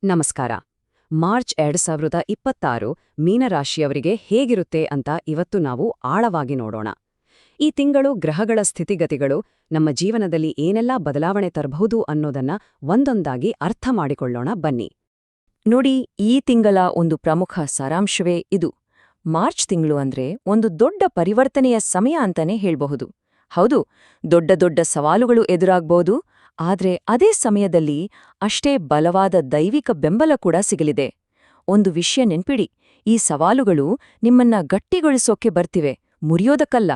ನಮಸ್ಕಾರ. ಮಾರ್ಚ್ 2026 ಮೀನರಾಶಿಯವರಿಗೆ ಹೇಗಿರುತ್ತೆ ಅಂತ ಇವತ್ತು ನಾವು ಆಳವಾಗಿ ನೋಡೋಣ. ಈ ತಿಂಗಳು ಗ್ರಹಗಳ ಸ್ಥಿತಿಗತಿಗಳು ನಮ್ಮ ಜೀವನದಲ್ಲಿ ಏನೆಲ್ಲ ಬದಲಾವಣೆ ತರಬಹುದು ಅನ್ನೋದನ್ನ ಒಂದೊಂದಾಗಿ ಅರ್ಥ ಮಾಡಿಕೊಳ್ಳೋಣ ಬನ್ನಿ. ನೋಡಿ, ಈ ತಿಂಗಳ ಒಂದು ಪ್ರಮುಖ ಸಾರಾಂಶವೇ ಇದು. ಮಾರ್ಚ್ ತಿಂಗಳು ಅಂದ್ರೆ ಒಂದು ದೊಡ್ಡ ಪರಿವರ್ತನೆಯ ಸಮಯ ಅಂತಾನೆ ಹೇಳ್ಬಹುದು. ಹೌದು, ದೊಡ್ಡ ದೊಡ್ಡ ಸವಾಲುಗಳು ಎದುರಾಗ್ಬೋದು, ಆದ್ರೆ ಅದೇ ಸಮಯದಲ್ಲಿ ಅಷ್ಟೇ ಬಲವಾದ ದೈವಿಕ ಬೆಂಬಲ ಕೂಡ ಸಿಗಲಿದೆ. ಒಂದು ವಿಷಯ ನೆನ್ಪಿಡಿ, ಈ ಸವಾಲುಗಳು ನಿಮ್ಮನ್ನ ಗಟ್ಟಿಗೊಳಿಸೋಕೆ ಬರ್ತಿವೆ, ಮುರಿಯೋದಕ್ಕಲ್ಲ.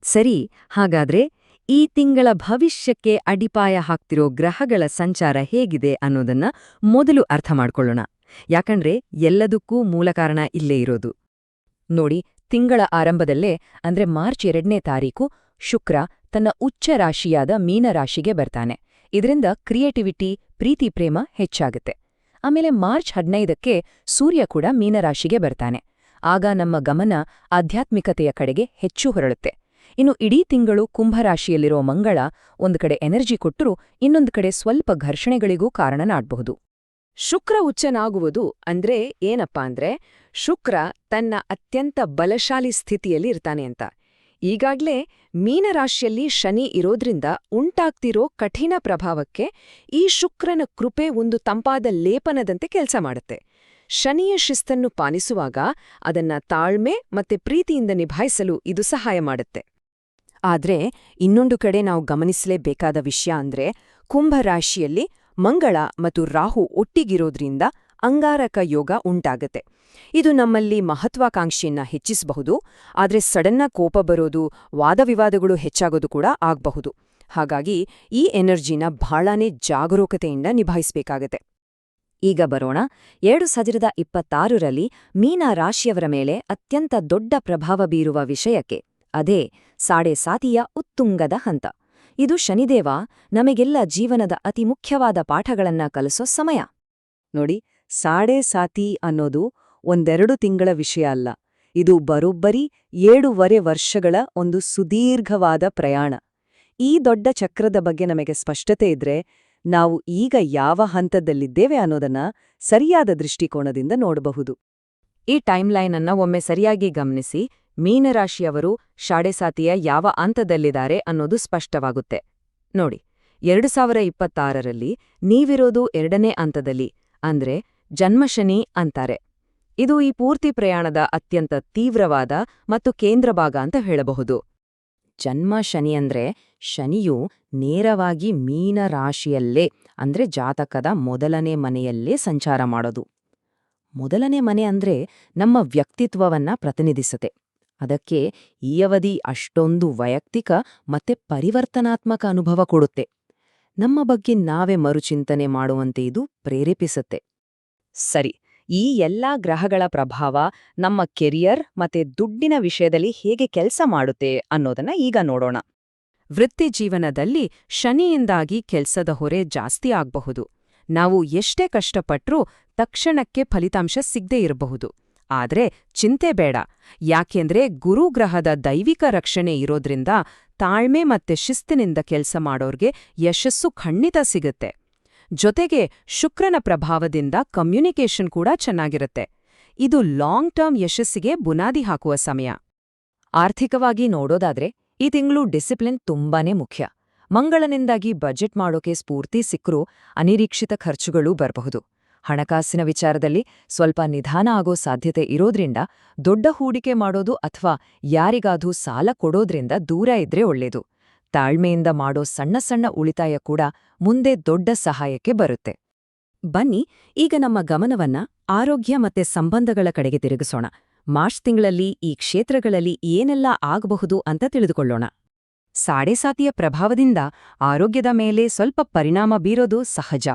ಸರಿ, ಹಾಗಾದ್ರೆ ಈ ತಿಂಗಳ ಭವಿಷ್ಯಕ್ಕೆ ಅಡಿಪಾಯ ಹಾಕ್ತಿರೋ ಗ್ರಹಗಳ ಸಂಚಾರ ಹೇಗಿದೆ ಅನ್ನೋದನ್ನ ಮೊದಲು ಅರ್ಥ ಮಾಡ್ಕೊಳ್ಳೋಣ. ಯಾಕಂದ್ರೆ ಎಲ್ಲದಕ್ಕೂ ಮೂಲ ಕಾರಣ ಇಲ್ಲೇ ಇರೋದು. ನೋಡಿ, ತಿಂಗಳ ಆರಂಭದಲ್ಲೇ ಅಂದ್ರೆ ಮಾರ್ಚ್ 2ನೇ ತಾರೀಕು ಶುಕ್ರ ತನ್ನ ಉಚ್ಚ ರಾಶಿಯಾದ ಮೀನರಾಶಿಗೆ ಬರ್ತಾನೆ. ಇದರಿಂದ ಕ್ರಿಯೇಟಿವಿಟಿ, ಪ್ರೀತಿ, ಪ್ರೇಮ ಹೆಚ್ಚಾಗುತ್ತೆ. ಆಮೇಲೆ ಮಾರ್ಚ್ 15ಕ್ಕೆ ಸೂರ್ಯ ಕೂಡ ಮೀನರಾಶಿಗೆ ಬರ್ತಾನೆ. ಆಗ ನಮ್ಮ ಗಮನ ಆಧ್ಯಾತ್ಮಿಕತೆಯ ಕಡೆಗೆ ಹೆಚ್ಚು ಹೊರಳುತ್ತೆ. ಇನ್ನು ಇಡೀ ತಿಂಗಳು ಕುಂಭರಾಶಿಯಲ್ಲಿರೋ ಮಂಗಳ ಒಂದು ಕಡೆ ಎನರ್ಜಿ ಕೊಟ್ಟರೂ ಇನ್ನೊಂದು ಕಡೆ ಸ್ವಲ್ಪ ಘರ್ಷಣೆಗಳಿಗೂ ಕಾರಣನಾಗಬಹುದು. ಶುಕ್ರ ಉಚ್ಚನಾಗುವುದು ಅಂದ್ರೆ ಏನಪ್ಪಾ ಅಂದ್ರೆ, ಶುಕ್ರ ತನ್ನ ಅತ್ಯಂತ ಬಲಶಾಲಿ ಸ್ಥಿತಿಯಲ್ಲಿ ಇರ್ತಾನೆ ಅಂತ. ಈಗಾಗ್ಲೇ ಮೀನರಾಶಿಯಲ್ಲಿ ಶನಿ ಇರೋದ್ರಿಂದ ಉಂಟಾಗ್ತಿರೋ ಕಠಿಣ ಪ್ರಭಾವಕ್ಕೆ ಈ ಶುಕ್ರನ ಕೃಪೆ ಒಂದು ತಂಪಾದ ಲೇಪನದಂತೆ ಕೆಲಸ ಮಾಡುತ್ತೆ. ಶನಿಯ ಶಿಸ್ತನ್ನು ಪಾಲಿಸುವಾಗ ಅದನ್ನ ತಾಳ್ಮೆ ಮತ್ತೆ ಪ್ರೀತಿಯಿಂದ ನಿಭಾಯಿಸಲು ಇದು ಸಹಾಯ ಮಾಡುತ್ತೆ. ಆದ್ರೆ ಇನ್ನೊಂದು ಕಡೆ ನಾವು ಗಮನಿಸಲೇಬೇಕಾದ ವಿಷಯ ಅಂದ್ರೆ, ಕುಂಭರಾಶಿಯಲ್ಲಿ ಮಂಗಳ ಮತ್ತು ರಾಹು ಒಟ್ಟಿಗಿರೋದ್ರಿಂದ ಅಂಗಾರಕ ಯೋಗ ಉಂಟಾಗತ್ತೆ. ಇದು ನಮ್ಮಲ್ಲಿ ಮಹತ್ವಾಕಾಂಕ್ಷೆಯನ್ನ ಹೆಚ್ಚಿಸಬಹುದು, ಆದ್ರೆ ಸಡನ್ನ ಕೋಪ ಬರೋದು, ವಾದವಿವಾದಗಳು ಹೆಚ್ಚಾಗೋದು ಕೂಡ ಆಗ್ಬಹುದು. ಹಾಗಾಗಿ ಈ ಎನರ್ಜಿನ ಬಹಳನೇ ಜಾಗರೂಕತೆಯಿಂದ ನಿಭಾಯಿಸಬೇಕಾಗತ್ತೆ. ಈಗ ಬರೋಣ 2026ರಲ್ಲಿ ಮೀನ ರಾಶಿಯವರ ಮೇಲೆ ಅತ್ಯಂತ ದೊಡ್ಡ ಪ್ರಭಾವ ಬೀರುವ ವಿಷಯಕ್ಕೆ. ಅದೇ ಸಾಡೆ ಸಾತಿಯ ಉತ್ತುಂಗದ ಹಂತ. ಇದು ಶನಿದೇವ ನಮಗೆಲ್ಲ ಜೀವನದ ಅತಿ ಮುಖ್ಯವಾದ ಪಾಠಗಳನ್ನ ಕಲಿಸೋ ಸಮಯ. ನೋಡಿ, ಸಾಡೆ ಸಾತಿ ಅನ್ನೋದು ಒಂದೆರಡು ತಿಂಗಳ ವಿಷಯ ಅಲ್ಲ. ಇದು ಬರೋಬ್ಬರಿ 7.5 ವರ್ಷಗಳ ಒಂದು ಸುದೀರ್ಘವಾದ ಪ್ರಯಾಣ. ಈ ದೊಡ್ಡ ಚಕ್ರದ ಬಗ್ಗೆ ನಮಗೆ ಸ್ಪಷ್ಟತೆ ಇದ್ರೆ, ನಾವು ಈಗ ಯಾವ ಹಂತದಲ್ಲಿದ್ದೇವೆ ಅನ್ನೋದನ್ನ ಸರಿಯಾದ ದೃಷ್ಟಿಕೋನದಿಂದ ನೋಡಬಹುದು. ಈ ಟೈಮ್ಲೈನ್ ಅನ್ನ ಒಮ್ಮೆ ಸರಿಯಾಗಿ ಗಮನಿಸಿ, ಮೀನರಾಶಿಯವರು ಶಾಡೆಸಾತಿಯ ಯಾವ ಹಂತದಲ್ಲಿದ್ದಾರೆ ಅನ್ನೋದು ಸ್ಪಷ್ಟವಾಗುತ್ತೆ. ನೋಡಿ, 2026ರಲ್ಲಿ ನೀವಿರೋದು 2ನೇ ಹಂತದಲ್ಲಿ, ಅಂದ್ರೆ ಜನ್ಮಶನಿ ಅಂತಾರೆ. ಇದು ಈ ಪೂರ್ತಿ ಪ್ರಯಾಣದ ಅತ್ಯಂತ ತೀವ್ರವಾದ ಮತ್ತು ಕೇಂದ್ರಭಾಗ ಅಂತ ಹೇಳಬಹುದು. ಜನ್ಮ ಶನಿ ಅಂದ್ರೆ ಶನಿಯು ನೇರವಾಗಿ ಮೀನರಾಶಿಯಲ್ಲೇ ಅಂದ್ರೆ ಜಾತಕದ ಮೊದಲನೇ ಮನೆಯಲ್ಲೇ ಸಂಚಾರ ಮಾಡೋದು. ಮೊದಲನೇ ಮನೆ ಅಂದ್ರೆ ನಮ್ಮ ವ್ಯಕ್ತಿತ್ವವನ್ನ ಪ್ರತಿನಿಧಿಸುತ್ತೆ. ಅದಕ್ಕೆ ಈ ಅವಧಿ ಅಷ್ಟೊಂದು ವೈಯಕ್ತಿಕ ಮತ್ತೆ ಪರಿವರ್ತನಾತ್ಮಕ ಅನುಭವ ಕೊಡುತ್ತೆ. ನಮ್ಮ ಬಗ್ಗೆ ನಾವೇ ಮರುಚಿಂತನೆ ಮಾಡುವಂತೆ ಇದು ಪ್ರೇರೇಪಿಸುತ್ತೆ. ಸರಿ, ಈ ಎಲ್ಲಾ ಗ್ರಹಗಳ ಪ್ರಭಾವ ನಮ್ಮ ಕೆರಿಯರ್ ಮತ್ತೆ ದುಡ್ಡಿನ ವಿಷಯದಲ್ಲಿ ಹೇಗೆ ಕೆಲಸ ಮಾಡುತ್ತೆ ಅನ್ನೋದನ್ನ ಈಗ ನೋಡೋಣ. ವೃತ್ತಿ ಜೀವನದಲ್ಲಿ ಶನಿಯಿಂದಾಗಿ ಕೆಲ್ಸದ ಹೊರೆ ಜಾಸ್ತಿ ಆಗ್ಬಹುದು. ನಾವು ಎಷ್ಟೇ ಕಷ್ಟಪಟ್ರೂ ತಕ್ಷಣಕ್ಕೆ ಫಲಿತಾಂಶ ಸಿಗದೇ ಇರಬಹುದು. ಆದ್ರೆ ಚಿಂತೆ ಬೇಡ, ಯಾಕೆಂದ್ರೆ ಗುರುಗ್ರಹದ ದೈವಿಕ ರಕ್ಷಣೆ ಇರೋದ್ರಿಂದ ತಾಳ್ಮೆ ಮತ್ತೆ ಶಿಸ್ತಿನಿಂದ ಕೆಲಸ ಮಾಡೋರ್ಗೆ ಯಶಸ್ಸು ಖಂಡಿತ ಸಿಗುತ್ತೆ. ಜೊತೆಗೆ ಶುಕ್ರನ ಪ್ರಭಾವದಿಂದ ಕಮ್ಯುನಿಕೇಷನ್ ಕೂಡ ಚೆನ್ನಾಗಿರುತ್ತೆ. ಇದು ಲಾಂಗ್ ಟರ್ಮ್ ಯಶಸ್ಸಿಗೆ ಬುನಾದಿ ಹಾಕುವ ಸಮಯ. ಆರ್ಥಿಕವಾಗಿ ನೋಡೋದಾದ್ರೆ ಈ ತಿಂಗಳು ಡಿಸಿಪ್ಲಿನ್ ತುಂಬಾನೇ ಮುಖ್ಯ. ಮಂಗಳನಿಂದಾಗಿ ಬಜೆಟ್ ಮಾಡೋಕೆ ಸ್ಫೂರ್ತಿ ಸಿಕ್ಕರೂ ಅನಿರೀಕ್ಷಿತ ಖರ್ಚುಗಳೂ ಬರಬಹುದು. ಹಣಕಾಸಿನ ವಿಚಾರದಲ್ಲಿ ಸ್ವಲ್ಪ ನಿಧಾನ ಆಗೋ ಸಾಧ್ಯತೆ ಇರೋದ್ರಿಂದ ದೊಡ್ಡ ಹೂಡಿಕೆ ಮಾಡೋದು ಅಥವಾ ಯಾರಿಗಾದ್ರೂ ಸಾಲ ಕೊಡೋದ್ರಿಂದ ದೂರ ಇದ್ರೆ ಒಳ್ಳೇದು. ತಾಳ್ಮೆಯಿಂದ ಮಾಡೋ ಸಣ್ಣ ಸಣ್ಣ ಉಳಿತಾಯ ಕೂಡ ಮುಂದೆ ದೊಡ್ಡ ಸಹಾಯಕ್ಕೆ ಬರುತ್ತೆ. ಬನ್ನಿ, ಈಗ ನಮ್ಮ ಗಮನವನ್ನ ಆರೋಗ್ಯ ಮತ್ತೆ ಸಂಬಂಧಗಳ ಕಡೆಗೆ ತಿರುಗಿಸೋಣ. ಮಾರ್ಚ್ ತಿಂಗಳಲ್ಲಿ ಈ ಕ್ಷೇತ್ರಗಳಲ್ಲಿ ಏನೆಲ್ಲ ಆಗಬಹುದು ಅಂತ ತಿಳಿದುಕೊಳ್ಳೋಣ. ಸಾಡೆಸಾತಿಯ ಪ್ರಭಾವದಿಂದ ಆರೋಗ್ಯದ ಮೇಲೆ ಸ್ವಲ್ಪ ಪರಿಣಾಮ ಬೀರೋದು ಸಹಜ.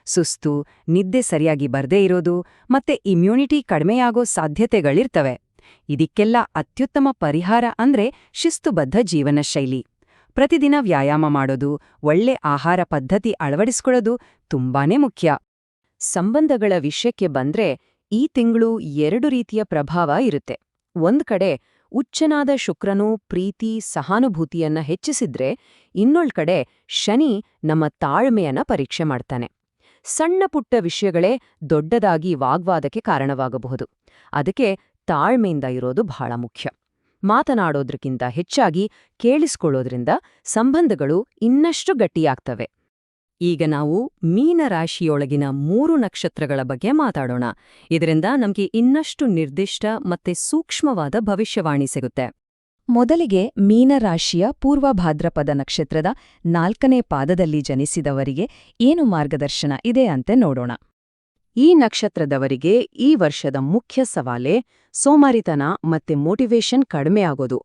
ಸುಸ್ತು, ನಿದ್ದೆ ಸರಿಯಾಗಿ ಬರ್ದೇ ಇರೋದು ಮತ್ತೆ ಇಮ್ಯುನಿಟಿ ಕಡಿಮೆಯಾಗೋ ಸಾಧ್ಯತೆಗಳಿರ್ತವೆ. ಇದಕ್ಕೆಲ್ಲ ಅತ್ಯುತ್ತಮ ಪರಿಹಾರ ಅಂದ್ರೆ ಶಿಸ್ತುಬದ್ಧ ಜೀವನ ಶೈಲಿ. ಪ್ರತಿದಿನ ವ್ಯಾಯಾಮ ಮಾಡೋದು, ಒಳ್ಳೆ ಆಹಾರ ಪದ್ಧತಿ ಅಳವಡಿಸ್ಕೊಳ್ಳೋದು ತುಂಬಾನೇ ಮುಖ್ಯ. ಸಂಬಂಧಗಳ ವಿಷಯಕ್ಕೆ ಬಂದ್ರೆ ಈ ತಿಂಗಳು 2 ರೀತಿಯ ಪ್ರಭಾವ ಇರುತ್ತೆ. ಒಂದ್ ಕಡೆ ಉಚ್ಚನಾದ ಶುಕ್ರನು ಪ್ರೀತಿ, ಸಹಾನುಭೂತಿಯನ್ನ ಹೆಚ್ಚಿಸಿದ್ರೆ, ಇನ್ನೊಳ್ ಕಡೆ ಶನಿ ನಮ್ಮ ತಾಳ್ಮೆಯನ್ನ ಪರೀಕ್ಷೆ ಮಾಡ್ತಾನೆ. ಸಣ್ಣಪುಟ್ಟ ವಿಷಯಗಳೇ ದೊಡ್ಡದಾಗಿ ವಾಗ್ವಾದಕ್ಕೆ ಕಾರಣವಾಗಬಹುದು. ಅದಕ್ಕೆ ತಾಳ್ಮೆಯಿಂದ ಇರೋದು ಬಹಳ ಮುಖ್ಯ. ಮಾತನಾಡೋದ್ರಕ್ಕಿಂತ ಹೆಚ್ಚಾಗಿ ಕೇಳಿಸ್ಕೊಳ್ಳೋದ್ರಿಂದ ಸಂಬಂಧಗಳು ಇನ್ನಷ್ಟು ಗಟ್ಟಿಯಾಗ್ತವೆ. ಈಗ ನಾವು ಮೀನರಾಶಿಯೊಳಗಿನ 3 ನಕ್ಷತ್ರಗಳ ಬಗ್ಗೆ ಮಾತಾಡೋಣ. ಇದರಿಂದ ನಮಗೆ ಇನ್ನಷ್ಟು ನಿರ್ದಿಷ್ಟ ಮತ್ತೆ ಸೂಕ್ಷ್ಮವಾದ ಭವಿಷ್ಯವಾಣಿ ಸಿಗುತ್ತೆ. ಮೊದಲಿಗೆ ಮೀನರಾಶಿಯ ಪೂರ್ವ ಭಾದ್ರಪದ ನಕ್ಷತ್ರದ 4ನೇ ಪಾದದಲ್ಲಿ ಜನಿಸಿದವರಿಗೆ ಏನು ಮಾರ್ಗದರ್ಶನ ಇದೆ ಅಂತ ನೋಡೋಣ. ಈ ನಕ್ಷತ್ರದವರಿಗೆ ಈ ವರ್ಷದ ಮುಖ್ಯ ಸವಾಲೇ ಸೋಮಾರಿತನ ಮತ್ತೆ ಮೋಟಿವೇಶನ್ ಕಡಿಮೆ ಆಗೋದು.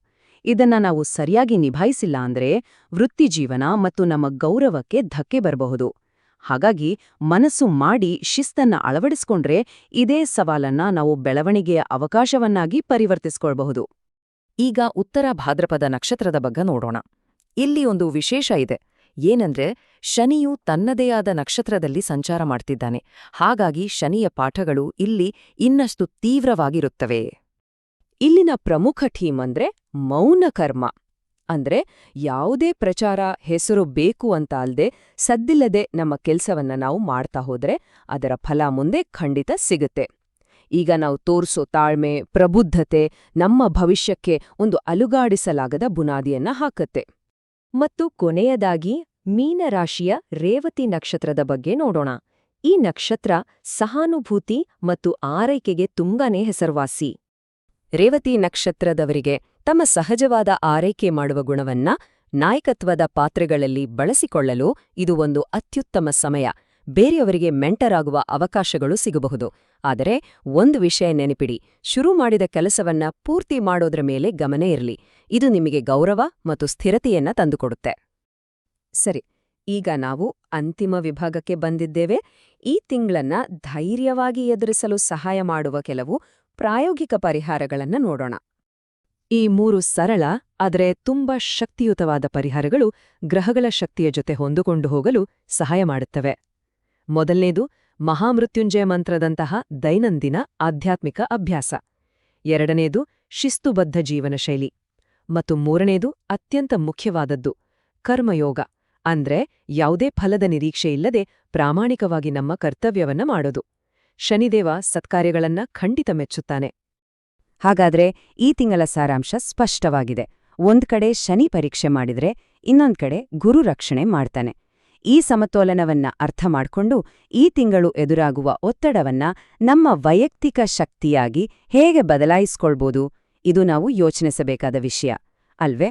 ಇದನ್ನ ನಾವು ಸರಿಯಾಗಿ ನಿಭಾಯಿಸಿಲ್ಲ ಅಂದ್ರೆ ವೃತ್ತಿಜೀವನ ಮತ್ತು ನಮ್ಮ ಗೌರವಕ್ಕೆ ಧಕ್ಕೆ ಬರಬಹುದು. ಹಾಗಾಗಿ ಮನಸ್ಸು ಮಾಡಿ ಶಿಸ್ತನ್ನ ಅಳವಡಿಸ್ಕೊಂಡ್ರೆ ಇದೇ ಸವಾಲನ್ನ ನಾವು ಬೆಳವಣಿಗೆಯ ಅವಕಾಶವನ್ನಾಗಿ ಪರಿವರ್ತಿಸ್ಕೊಳ್ಬಹುದು. ಈಗ ಉತ್ತರ ಭಾದ್ರಪದ ನಕ್ಷತ್ರದ ಬಗ್ಗೆ ನೋಡೋಣ. ಇಲ್ಲಿ ಒಂದು ವಿಶೇಷ ಇದೆ. ಏನಂದ್ರೆ ಶನಿಯು ತನ್ನದೇ ಆದ ನಕ್ಷತ್ರದಲ್ಲಿ ಸಂಚಾರ ಮಾಡ್ತಿದ್ದಾನೆ. ಹಾಗಾಗಿ ಶನಿಯ ಪಾಠಗಳು ಇಲ್ಲಿ ಇನ್ನಷ್ಟು ತೀವ್ರವಾಗಿರುತ್ತವೆ. ಇಲ್ಲಿನ ಪ್ರಮುಖ ಥೀಮ್ ಅಂದ್ರೆ ಮೌನ ಕರ್ಮ. ಅಂದ್ರೆ ಯಾವುದೇ ಪ್ರಚಾರ ಹೆಸರು ಬೇಕು ಅಂತ ಅಲ್ದೆ ಸದ್ದಿಲ್ಲದೆ ನಮ್ಮ ಕೆಲ್ಸವನ್ನ ನಾವು ಮಾಡ್ತಾ ಹೋದ್ರೆ ಅದರ ಫಲ ಮುಂದೆ ಖಂಡಿತ ಸಿಗುತ್ತೆ. ಈಗ ನಾವು ತೋರಿಸೋ ತಾಳ್ಮೆ, ಪ್ರಬುದ್ಧತೆ ನಮ್ಮ ಭವಿಷ್ಯಕ್ಕೆ ಒಂದು ಅಲುಗಾಡಿಸಲಾಗದ ಬುನಾದಿಯನ್ನ ಹಾಕತ್ತೆ. ಮತ್ತು ಕೊನೆಯದಾಗಿ ಮೀನರಾಶಿಯ ರೇವತಿ ನಕ್ಷತ್ರದ ಬಗ್ಗೆ ನೋಡೋಣ. ಈ ನಕ್ಷತ್ರ ಸಹಾನುಭೂತಿ ಮತ್ತು ಆರೈಕೆಗೆ ತುಂಬಾನೇ ಹೆಸರುವಾಸಿ. ರೇವತಿ ನಕ್ಷತ್ರದವರಿಗೆ ತಮ್ಮ ಸಹಜವಾದ ಆರೈಕೆ ಮಾಡುವ ಗುಣವನ್ನ ನಾಯಕತ್ವದ ಪಾತ್ರೆಗಳಲ್ಲಿ ಬಳಸಿಕೊಳ್ಳಲು ಇದು ಒಂದು ಅತ್ಯುತ್ತಮ ಸಮಯ. ಬೇರೆಯವರಿಗೆ ಮೆಂಟರ್ ಆಗುವ ಅವಕಾಶಗಳು ಸಿಗಬಹುದು. ಆದರೆ ಒಂದು ವಿಷಯ ನೆನಪಿಡಿ, ಶುರು ಮಾಡಿದ ಕೆಲಸವನ್ನ ಪೂರ್ತಿ ಮಾಡೋದ್ರ ಮೇಲೆ ಗಮನ ಇರಲಿ. ಇದು ನಿಮಗೆ ಗೌರವ ಮತ್ತು ಸ್ಥಿರತೆಯನ್ನ ತಂದುಕೊಡುತ್ತೆ. ಸರಿ, ಈಗ ನಾವು ಅಂತಿಮ ವಿಭಾಗಕ್ಕೆ ಬಂದಿದ್ದೇವೆ. ಈ ತಿಂಗಳನ್ನ ಧೈರ್ಯವಾಗಿ ಎದುರಿಸಲು ಸಹಾಯ ಮಾಡುವ ಕೆಲವು ಪ್ರಾಯೋಗಿಕ ಪರಿಹಾರಗಳನ್ನ ನೋಡೋಣ. ಈ 3 ಸರಳ ಆದರೆ ತುಂಬಾ ಶಕ್ತಿಯುತವಾದ ಪರಿಹಾರಗಳು ಗ್ರಹಗಳ ಶಕ್ತಿಯ ಜೊತೆ ಹೊಂದಿಕೊಂಡು ಹೋಗಲು ಸಹಾಯ ಮಾಡುತ್ತವೆ. ಮೊದಲನೇದು ಮಹಾಮೃತ್ಯುಂಜಯ ಮಂತ್ರದಂತಹ ದೈನಂದಿನ ಆಧ್ಯಾತ್ಮಿಕ ಅಭ್ಯಾಸ. ಎರಡನೇದು ಶಿಸ್ತುಬದ್ಧ ಜೀವನ ಶೈಲಿ. ಮತ್ತು ಮೂರನೇದು ಅತ್ಯಂತ ಮುಖ್ಯವಾದದ್ದು ಕರ್ಮಯೋಗ. ಅಂದ್ರೆ ಯಾವುದೇ ಫಲದ ನಿರೀಕ್ಷೆಯಿಲ್ಲದೆ ಪ್ರಾಮಾಣಿಕವಾಗಿ ನಮ್ಮ ಕರ್ತವ್ಯವನ್ನ ಮಾಡೋದು. ಶನಿದೇವ ಸತ್ಕಾರ್ಯಗಳನ್ನ ಖಂಡಿತ ಮೆಚ್ಚುತ್ತಾನೆ. ಹಾಗಾದ್ರೆ ಈ ತಿಂಗಳ ಸಾರಾಂಶ ಸ್ಪಷ್ಟವಾಗಿದೆ. ಒಂದ್ ಕಡೆ ಶನಿ ಪರೀಕ್ಷೆ ಮಾಡಿದ್ರೆ ಇನ್ನೊಂದ್ ಕಡೆ ಗುರು ರಕ್ಷಣೆ ಮಾಡ್ತಾನೆ. ಈ ಸಮತೋಲನವನ್ನ ಅರ್ಥ ಮಾಡ್ಕೊಂಡು ಈ ತಿಂಗಳು ಎದುರಾಗುವ ಒತ್ತಡವನ್ನ ನಮ್ಮ ವೈಯಕ್ತಿಕ ಶಕ್ತಿಯಾಗಿ ಹೇಗೆ ಬದಲಾಯಿಸ್ಕೊಳ್ಬೋದು, ಇದು ನಾವು ಯೋಚಿಸಬೇಕಾದ ವಿಷಯ ಅಲ್ವೇ?